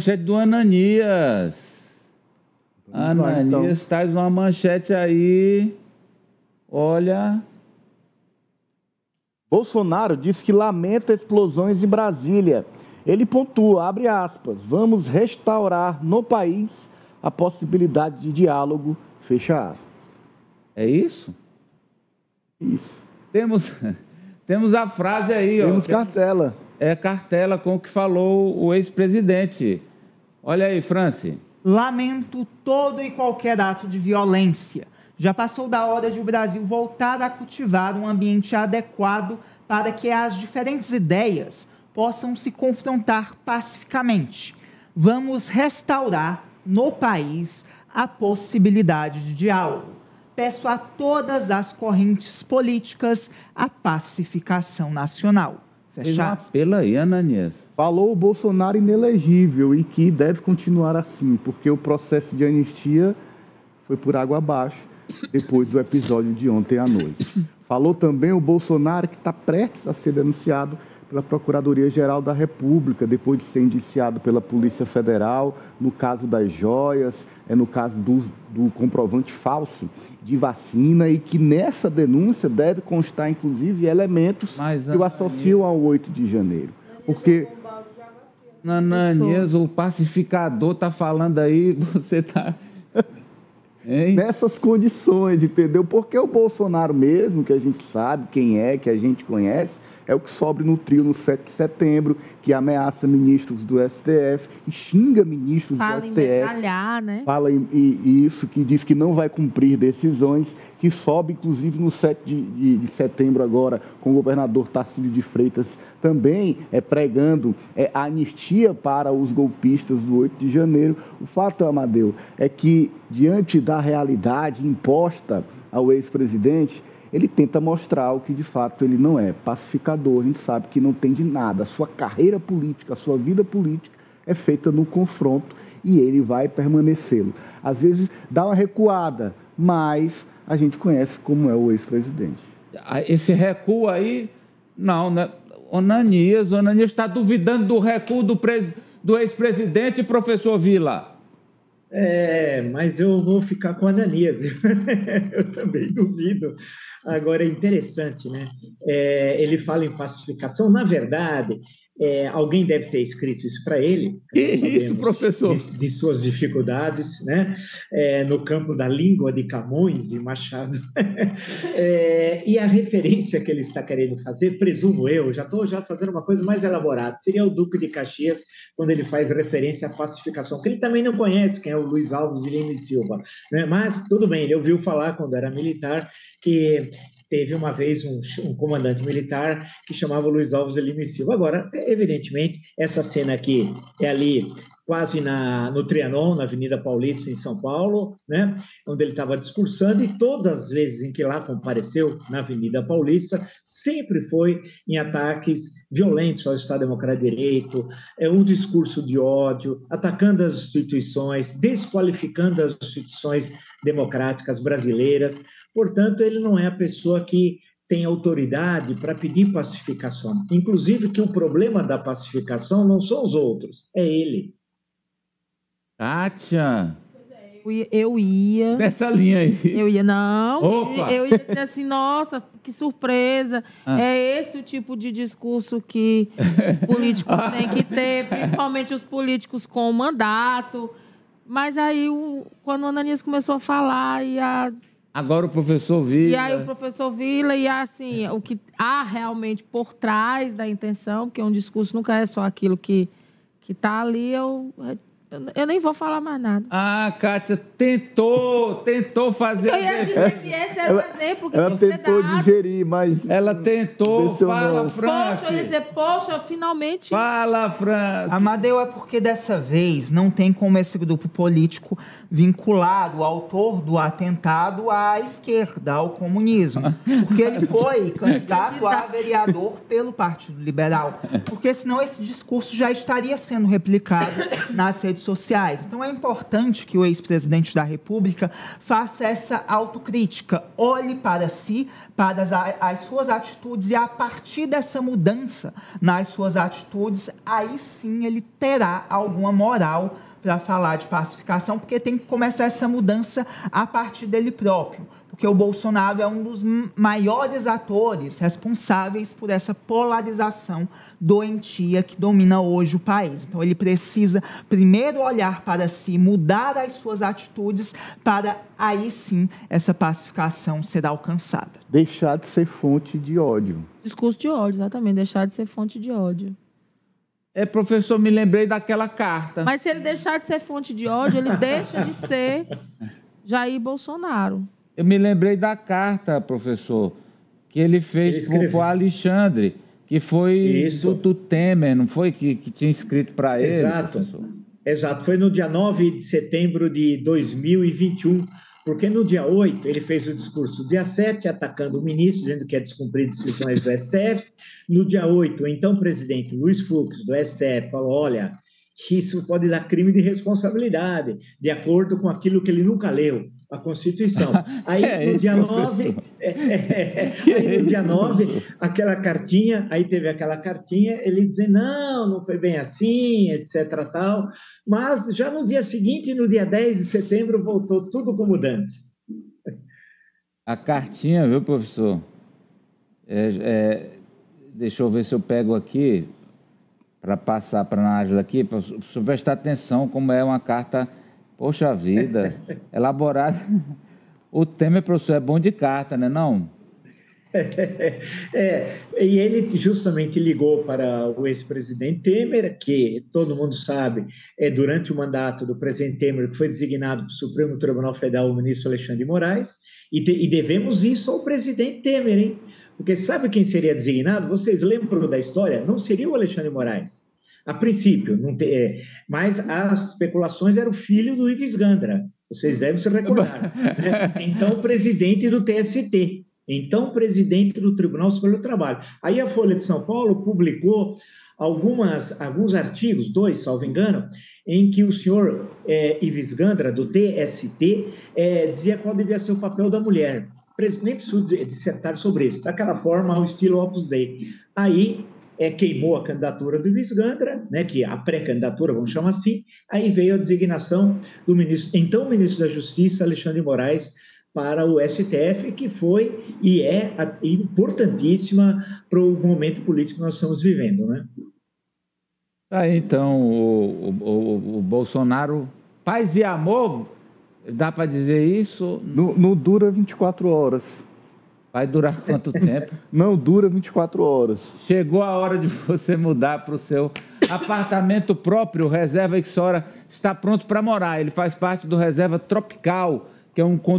manchete do Ananias. Ananias, então. Traz uma manchete aí. Olha. Bolsonaro diz que lamenta explosões em Brasília. Ele pontua, abre aspas, vamos restaurar no país a possibilidade de diálogo, fecha aspas. É isso? Isso. Temos a frase aí, ó. Temos cartela. É cartela com o que falou o ex-presidente. Olha aí, Franci. Lamento todo e qualquer ato de violência. Já passou da hora de o Brasil voltar a cultivar um ambiente adequado para que as diferentes ideias possam se confrontar pacificamente. Vamos restaurar no país a possibilidade de diálogo. Peço a todas as correntes políticas a pacificação nacional. Fecha. Pela aí, Ananias. Falou o Bolsonaro inelegível e que deve continuar assim, porque o processo de anistia foi por água abaixo depois do episódio de ontem à noite. Falou também o Bolsonaro que está prestes a ser denunciado pela Procuradoria-Geral da República, depois de ser indiciado pela Polícia Federal, no caso das joias, no caso do comprovante falso de vacina, e que nessa denúncia deve constar, inclusive, elementos que o associam ao 8 de janeiro. Porque... Ananias, o pacificador está falando aí, você está... Nessas condições, entendeu? Porque o Bolsonaro mesmo, que a gente sabe quem é, que a gente conhece, é o que sobe no trio no 7 de setembro, que ameaça ministros do STF e xinga ministros do STF. Fala em medalhar, né? Fala isso, que diz que não vai cumprir decisões, que sobe, inclusive, no 7 de setembro agora, com o governador Tarcísio de Freitas também pregando a anistia para os golpistas do 8 de janeiro. O fato, Amadeu, é que, diante da realidade imposta ao ex-presidente, ele tenta mostrar o que, de fato, ele não é. Pacificador, a gente sabe que não tem de nada. A sua carreira política, a sua vida política é feita no confronto e ele vai permanecê-lo. Às vezes dá uma recuada, mas a gente conhece como é o ex-presidente. Esse recuo aí, não, né? O Ananias está duvidando do recuo do ex-presidente, professor Vila. Mas eu vou ficar com o Ananias. Eu também duvido. Agora, é interessante, né? Ele fala em pacificação. Na verdade, alguém deve ter escrito isso para ele. Que isso, professor? De suas dificuldades, né? No campo da língua de Camões e Machado. E a referência que ele está querendo fazer, presumo eu, já estou fazendo uma coisa mais elaborada, seria o Duque de Caxias, quando ele faz referência à pacificação, que ele também não conhece quem é o Luiz Alves de Lima e Silva, né? Mas tudo bem, ele ouviu falar quando era militar que teve uma vez um comandante militar que chamava Luiz Alves de Lima e Silva. Agora, evidentemente, essa cena aqui é ali quase no Trianon, na Avenida Paulista, em São Paulo, né? Onde ele estava discursando, e todas as vezes em que lá compareceu na Avenida Paulista, sempre foi em ataques violentos ao Estado Democrático de Direito, um discurso de ódio, atacando as instituições, desqualificando as instituições democráticas brasileiras. Portanto, ele não é a pessoa que tem autoridade para pedir pacificação. Inclusive que o problema da pacificação não são os outros, é ele. Kátia. Eu ia... Nessa linha aí. Eu ia, não. Opa. Eu ia dizer assim, nossa, que surpresa. É esse o tipo de discurso que políticos têm que ter, principalmente os políticos com mandato. Mas aí, quando o Ananias começou a falar, Agora o professor Vila. E aí o professor Vila, e assim, o que há realmente por trás da intenção, porque um discurso nunca é só aquilo que está ali, eu nem vou falar mais nada. Kátia tentou fazer... Eu ia dizer que esse era o exemplo que ela tem que tentou ser dado. digerir, mas... Ela tentou, fala, Franci. Poxa, eu ia dizer, finalmente... Fala, Franci. Amadeu, é porque dessa vez não tem como esse grupo político vincular o autor do atentado à esquerda, ao comunismo. Porque ele foi candidato a vereador pelo Partido Liberal. Porque senão esse discurso já estaria sendo replicado nas redes redes sociais. Então é importante que o ex-presidente da República faça essa autocrítica, olhe para si, para as suas atitudes, e a partir dessa mudança nas suas atitudes, aí sim ele terá alguma moral para falar de pacificação, porque tem que começar essa mudança a partir dele próprio, porque o Bolsonaro é um dos maiores atores responsáveis por essa polarização doentia que domina hoje o país. Então ele precisa primeiro olhar para si, mudar as suas atitudes, para aí sim essa pacificação ser alcançada. Deixar de ser fonte de ódio. Discurso de ódio, exatamente, deixar de ser fonte de ódio. Professor, me lembrei daquela carta. Mas se ele deixar de ser fonte de ódio, ele deixa de ser Jair Bolsonaro. Eu me lembrei da carta, professor, que ele fez para o Alexandre, que foi do Temer, não foi? Que tinha escrito para ele, professor? Exato. Foi no dia 9 de setembro de 2021, porque no dia 8 ele fez o discurso, dia 7, atacando o ministro, dizendo que ia descumprir decisões do STF. No dia 8, o então presidente Luiz Fux, do STF, falou, olha, isso pode dar crime de responsabilidade, de acordo com aquilo que ele nunca leu, a Constituição. Aí, no dia 9, aquela cartinha, aí teve aquela cartinha, ele dizendo, não foi bem assim, etc, tal, mas já no dia seguinte, no dia 10 de setembro, voltou tudo como antes. A cartinha, viu, professor? Deixa eu ver se eu pego aqui, para passar para a Nájila aqui, para o senhor prestar atenção como é uma carta, poxa vida, elaborada. O Temer, professor, é bom de carta, né, não? E ele justamente ligou para o ex-presidente Temer, que todo mundo sabe, durante o mandato do presidente Temer, que foi designado para o Supremo Tribunal Federal o ministro Alexandre de Moraes, e devemos isso ao presidente Temer, hein? Porque sabe quem seria designado? Vocês lembram da história? Não seria o Alexandre de Moraes. A princípio, mas as especulações era o filho do Ives Gandra. Vocês devem se recordar. Né? Então, presidente do TST. Então, presidente do Tribunal Superior do Trabalho. Aí a Folha de São Paulo publicou alguns artigos, 2, salvo engano, em que o senhor Ives Gandra, do TST, dizia qual devia ser o papel da mulher. Nem preciso dissertar sobre isso. Daquela forma, ao estilo Opus Dei. Aí queimou a candidatura do Ives Gandra, né, que a pré-candidatura, vamos chamar assim, aí veio a designação do então ministro da Justiça, Alexandre de Moraes, para o STF, que foi e é importantíssima para o momento político que nós estamos vivendo, né? Aí, então, o Bolsonaro, paz e amor, dá para dizer isso? Não dura 24 horas. Vai durar quanto tempo? Não dura 24 horas. Chegou a hora de você mudar para o seu apartamento próprio, Reserva Ixora está pronto para morar. Ele faz parte do Reserva Tropical, que é um